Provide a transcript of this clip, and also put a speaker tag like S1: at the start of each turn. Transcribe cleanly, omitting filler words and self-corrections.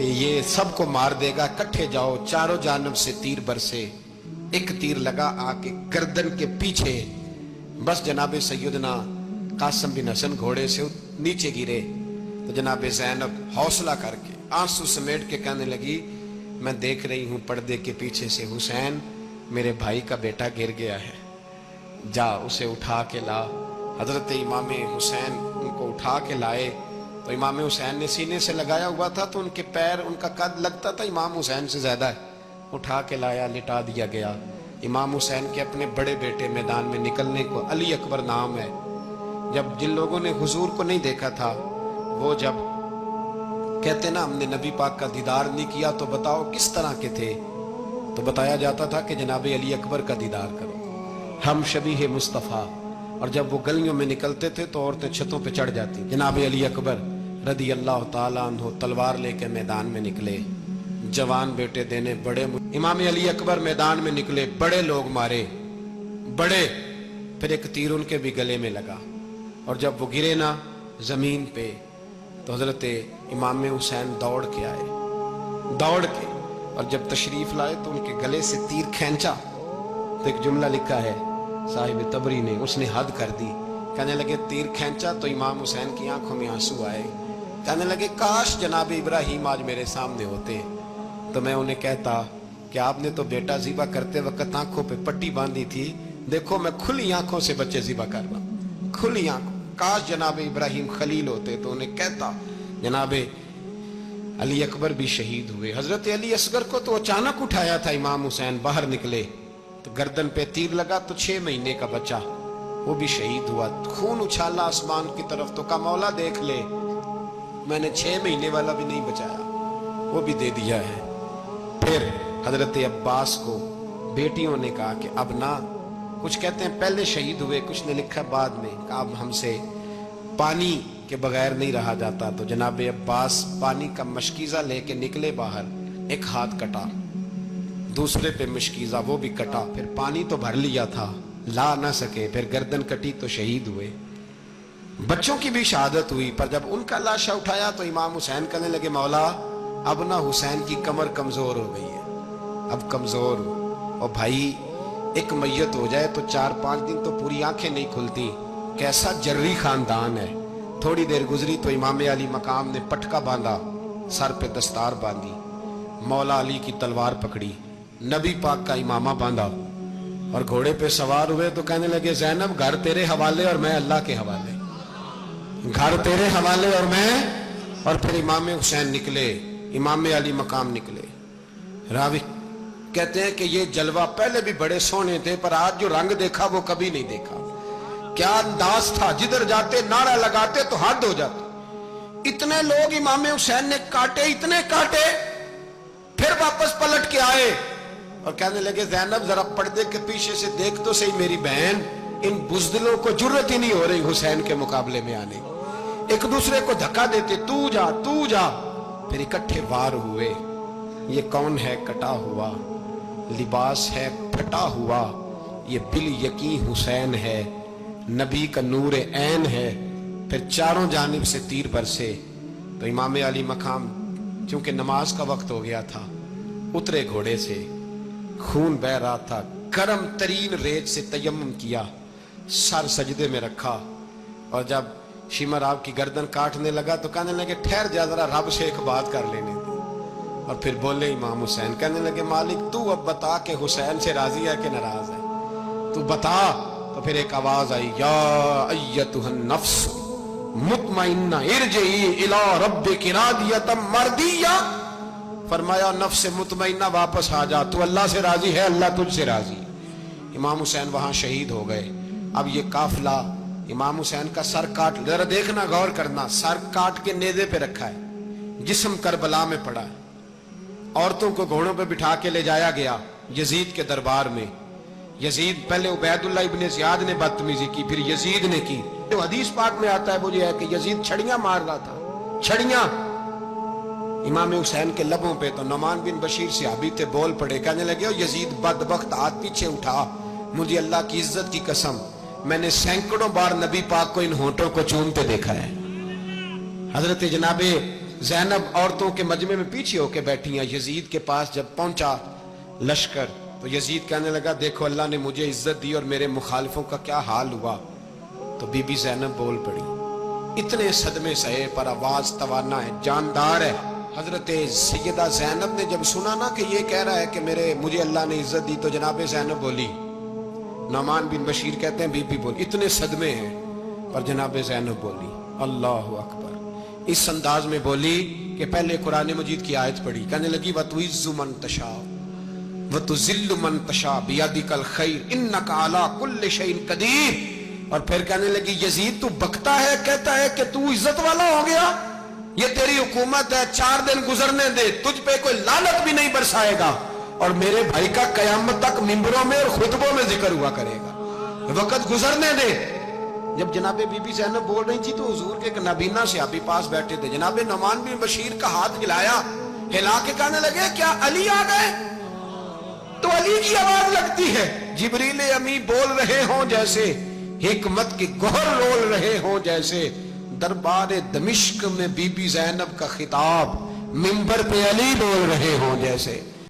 S1: یہ سب کو مار دے گا، کٹھے جاؤ، چاروں جانب سے تیر برسے، ایک تیر لگا آ کے گردن کے پیچھے، بس جناب سیدنا قاسم بن حسن گھوڑے سے نیچے گرے تو جناب زینب حوصلہ کر کے آنسو سمیٹ کے کہنے لگی میں دیکھ رہی ہوں پردے کے پیچھے سے حسین میرے بھائی کا بیٹا گر گیا ہے، جا اسے اٹھا کے لا۔ حضرت امام حسین ان کو اٹھا کے لائے تو امام حسین نے سینے سے لگایا ہوا تھا تو ان کے پیر، ان کا قد لگتا تھا امام حسین سے زیادہ ہے، اٹھا کے لایا، لٹا دیا گیا۔ امام حسین کے اپنے بڑے بیٹے میدان میں نکلنے کو، علی اکبر نام ہے، جب جن لوگوں نے حضور کو نہیں دیکھا تھا وہ جب کہتے نا ہم نے نبی پاک کا دیدار نہیں کیا تو بتاؤ کس طرح کے تھے، تو بتایا جاتا تھا کہ جناب علی اکبر کا دیدار کرو، ہم شبیہ مصطفیٰ۔ اور جب وہ گلیوں میں نکلتے تھے تو عورتیں چھتوں پہ چڑھ جاتی۔ جناب علی اکبر رضی اللہ تعالیٰ عنہ تلوار لے کے میدان میں نکلے، جوان بیٹے دینے بڑے، امام علی اکبر میدان میں نکلے، بڑے لوگ مارے، بڑے، پھر ایک تیر ان کے بھی گلے میں لگا، اور جب وہ گرے نا زمین پہ تو حضرت امام حسین دوڑ کے آئے، دوڑ کے، اور جب تشریف لائے تو ان کے گلے سے تیر کھینچا تو ایک جملہ لکھا ہے صاحب تبری نے، اس نے حد کر دی، کہنے لگے تیر کھینچا تو امام حسین کی آنکھوں میں آنسو آئے، کہنے لگے کاش جناب ابراہیم آج میرے سامنے ہوتے تو میں انہیں کہتا کہ آپ نے تو بیٹا ذبح کرتے وقت آنکھوں پہ پٹی باندھی تھی، دیکھو میں کھلی آنکھوں سے بچے ذبح کرنا، کھلی آنکھوں، کاش جناب ابراہیم خلیل ہوتے تو انہیں کہتا۔ جناب علی اکبر بھی شہید ہوئے۔ حضرت علی اصغر کو تو اچانک اٹھایا تھا امام حسین، باہر نکلے تو گردن پہ تیر لگا تو 6 مہینے کا بچہ وہ بھی شہید ہوا، خون اچھالا آسمان کی طرف تو کہا مولا دیکھ لے میں نے 6 مہینے والا بھی نہیں بچایا، وہ بھی دے دیا ہے۔ پھر حضرت عباس کو بیٹیوں نے کہا کہ اب نہ، کچھ کہتے ہیں پہلے شہید ہوئے، کچھ نے لکھا بعد میں، کہ اب ہم سے پانی کے بغیر نہیں رہا جاتا، تو جناب عباس پانی کا مشکیزہ لے کے نکلے باہر، ایک ہاتھ کٹا، دوسرے پہ مشکیزہ وہ بھی کٹا، پھر پانی تو بھر لیا تھا لا نہ سکے، پھر گردن کٹی تو شہید ہوئے۔ بچوں کی بھی شہادت ہوئی، پر جب ان کا لاشا اٹھایا تو امام حسین کہنے لگے مولا اب نہ حسین کی کمر کمزور ہو گئی ہے، اب کمزور ہو، اور بھائی ایک میت ہو جائے تو 4-5 دن تو پوری آنکھیں نہیں کھلتی، کیسا جری خاندان ہے۔ تھوڑی دیر گزری تو امام علی مقام نے پٹکا باندھا، سر پہ دستار باندھی، مولا علی کی تلوار پکڑی، نبی پاک کا امامہ باندھا اور گھوڑے پہ سوار ہوئے تو کہنے لگے زینب گھر تیرے حوالے اور میں اللہ کے حوالے، گھر تیرے حوالے اور میں، اور پھر امام حسین نکلے، امام علی مقام نکلے۔ راوی کہتے ہیں کہ یہ جلوہ پہلے بھی بڑے سونے تھے پر آج جو رنگ دیکھا وہ کبھی نہیں دیکھا، کیا انداز تھا، جدھر جاتے نعرہ لگاتے تو حد ہو جاتے۔ اتنے لوگ امام حسین نے کاٹے، اتنے کاٹے، پھر واپس پلٹ کے آئے اور کہنے لگے زینب ذرا پردے کے پیچھے سے دیکھ تو صحیح میری بہن، ان بزدلوں کو جرت ہی نہیں ہو رہی حسین کے مقابلے میں آنے، ایک دوسرے کو دھکا دیتے، تو جا تو جا، پھر اکٹھے وار ہوئے۔ یہ کون ہے کٹا ہوا، لباس ہے پھٹا ہوا، یہ بال یقین حسین ہے، نبی کا نور عین ہے۔ پھر چاروں جانب سے تیر برسے تو امام علی مقام چونکہ نماز کا وقت ہو گیا تھا، اترے گھوڑے سے، خون بہ رہا تھا، گرم ترین ریت سے تیمم کیا، سر سجدے میں رکھا، اور جب شمر آپ کی گردن کاٹنے لگا تو کہنے لگے ٹھہر جا ذرا رب سے ایک بات کر لینے دے، اور پھر بولے امام حسین، کہنے لگے مالک تو اب بتا کہ حسین سے راضی ہے کہ ناراض ہے، تو بتا۔ تو پھر ایک آواز آئی، یا ایتھا النفس مطمئنہ ارجعی الی ربک راضیۃ مرضیہ، فرمایا نفس مطمئنہ واپس آ جا، تو اللہ سے راضی ہے، اللہ تجھ سے راضی۔ امام حسین وہاں شہید ہو گئے۔ اب یہ قافلہ امام حسین کا سر کاٹ، ذرا دیکھنا غور کرنا، سر کاٹ کے نیزے پہ رکھا ہے، جسم کربلا میں پڑا ہے، عورتوں کو گھوڑوں پہ بٹھا کے لے جایا گیا یزید کے دربار میں۔ یزید پہلے عبید اللہ ابن زیاد نے بدتمیزی کی، پھر یزید نے کی۔ جو حدیث پاک میں آتا ہے وہ یہ ہے کہ یزید چھڑیاں مار رہا تھا، چھڑیاں امام حسین کے لبوں پہ، تو نعمان بن بشیر صحابی تھے، بول پڑے، کہنے لگے او یزید بدبخت، ہاتھ پیچھے اٹھا، مجھے اللہ کی عزت کی قسم میں نے سینکڑوں بار نبی پاک کو ان ہونٹوں کو چومتے دیکھا ہے۔ حضرت جناب زینب عورتوں کے مجمع میں پیچھے ہو کے بیٹھی ہیں. یزید کے پاس جب پہنچا لشکر تو یزید کہنے لگا دیکھو اللہ نے مجھے عزت دی اور میرے مخالفوں کا کیا حال ہوا. تو بی بی زینب بول پڑی. اتنے صدمے سہے پر آواز توانا ہے, جاندار ہے. حضرت سیدہ زینب نے جب سنا نا کہ یہ کہہ رہا ہے کہ مجھے اللہ نے عزت دی, تو جناب زینب بولی. نعمان بن بشیر کہتے ہیں بی بی بولی, اتنے صدمے ہیں پر جناب زینب بولی اللہ اکبر. اس انداز میں بولی کہ پہلے قرآن مجید کی آیت پڑھی, کہنے لگی وَتُعِزُّ مَن تَشَاءُ وَتُذِلُّ مَن تَشَاءُ بِيَدِكَ الْخَيْرُ إِنَّكَ عَلَىٰ كُلِّ شَيْءٍ قَدِيرٌ. اور پھر کہنے لگی یزید تو بکتا ہے, کہتا ہے کہ تو عزت والا ہو گیا, یہ تیری حکومت ہے, 4 دن گزرنے دے, تجھ پہ کوئی لعنت بھی نہیں برسائے گا, اور میرے بھائی کا قیامت تک ممبروں میں اور خطبوں میں ذکر ہوا کرے گا, وقت گزرنے دے. جب جناب بی بی زینب بول رہی تھی تو حضور کے ایک نابینا صحابی پاس بیٹھے تھے. جناب نعمان بن بشیر کا ہاتھ ہلایا, ہلا کے کہنے لگے کیا علی آ گئے؟ تو علی کی آواز لگتی ہے. جبریل امی بول رہے ہوں جیسے, حکمت کے گوہر رول رہے ہوں جیسے, دربار دمشق میں بی بی زینب کا خطاب, منبر پہ علی بول رہے ہوں جیسے.